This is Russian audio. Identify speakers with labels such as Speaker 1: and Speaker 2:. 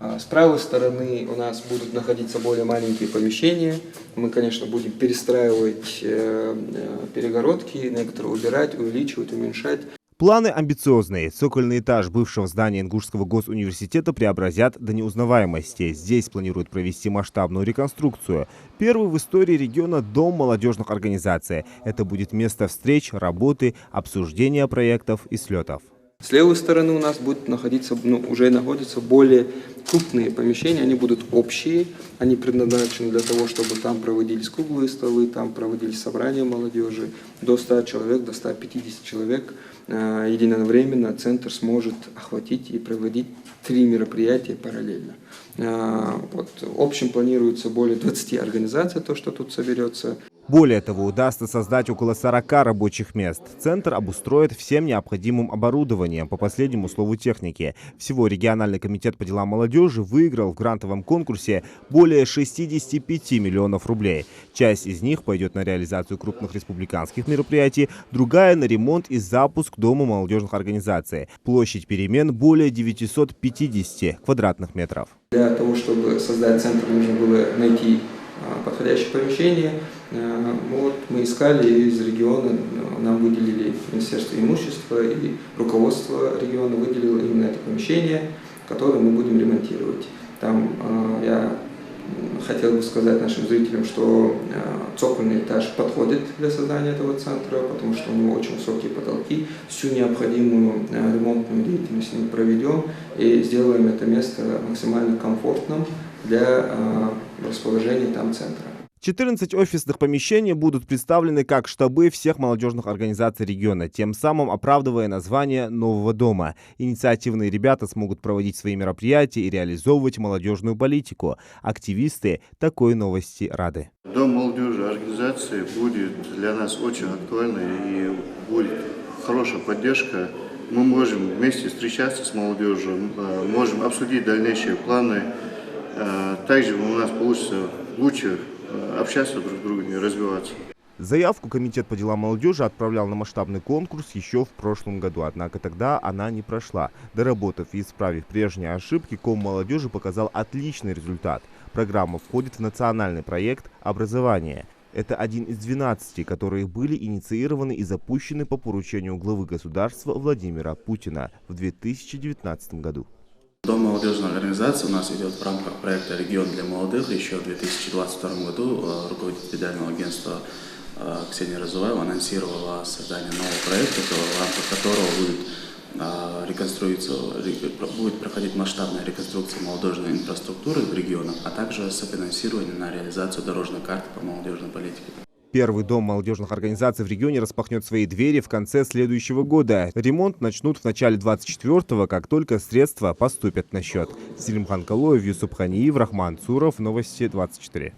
Speaker 1: С правой стороны у нас будут находиться более маленькие помещения. Мы, конечно, будем перестраивать перегородки, некоторые убирать, увеличивать, уменьшать.
Speaker 2: Планы амбициозные. Цокольный этаж бывшего здания Ингушского госуниверситета преобразят до неузнаваемости. Здесь планируют провести масштабную реконструкцию. Первый в истории региона дом молодежных организаций. Это будет место встреч, работы, обсуждения проектов и слетов.
Speaker 1: С левой стороны у нас будут находиться, уже находятся более крупные помещения, они будут общие, они предназначены для того, чтобы там проводились круглые столы, там проводились собрания молодежи, до 100 человек, до 150 человек. Единовременно центр сможет охватить и проводить 3 мероприятия параллельно. В общем планируется более 20 организаций, то, что тут соберется.
Speaker 2: Более того, удастся создать около 40 рабочих мест. Центр обустроит всем необходимым оборудованием по последнему слову техники. Всего региональный комитет по делам молодежи выиграл в грантовом конкурсе более 65 миллионов рублей. Часть из них пойдет на реализацию крупных республиканских мероприятий, другая на ремонт и запуск Дома молодежных организаций. Площадь перемен более 950 квадратных метров.
Speaker 1: Для того, чтобы создать центр, нужно было найти подходящее помещение. Мы искали из региона, нам выделили Министерство имущества и руководство региона выделило именно это помещение, которое мы будем ремонтировать. Там я хотел бы сказать нашим зрителям, что цокольный этаж подходит для создания этого центра, потому что у него очень высокие потолки. Всю необходимую ремонтную деятельность мы проведем и сделаем это место максимально комфортным для расположения там центра.
Speaker 2: 14 офисных помещений будут представлены как штабы всех молодежных организаций региона, тем самым оправдывая название нового дома. Инициативные ребята смогут проводить свои мероприятия и реализовывать молодежную политику. Активисты такой новости рады.
Speaker 3: Дом молодежи организации будет для нас очень актуальный и будет хорошая поддержка. Мы можем вместе встречаться с молодежью, можем обсудить дальнейшие планы. Также у нас получится лучше общаться друг с другом и развиваться.
Speaker 2: Заявку Комитет по делам молодежи отправлял на масштабный конкурс еще в прошлом году, однако тогда она не прошла. Доработав и исправив прежние ошибки, Ком молодежи показал отличный результат. Программа входит в национальный проект «Образование». Это один из 12, которые были инициированы и запущены по поручению главы государства Владимира Путина в 2019 году.
Speaker 4: Дом молодежной организации у нас идет в рамках проекта «Регион для молодых». Еще в 2022 году руководитель федерального агентства Ксения Разуваева анонсировала создание нового проекта, в рамках которого будет проходить масштабная реконструкция молодежной инфраструктуры в регионах, а также софинансирование на реализацию дорожной карты по молодежной политике.
Speaker 2: Первый дом молодежных организаций в регионе распахнет свои двери в конце следующего года. Ремонт начнут в начале 24-го, как только средства поступят на счет. Селимхан Калоев, Юсуп Ханиев, Рахман Цуров. Новости 24.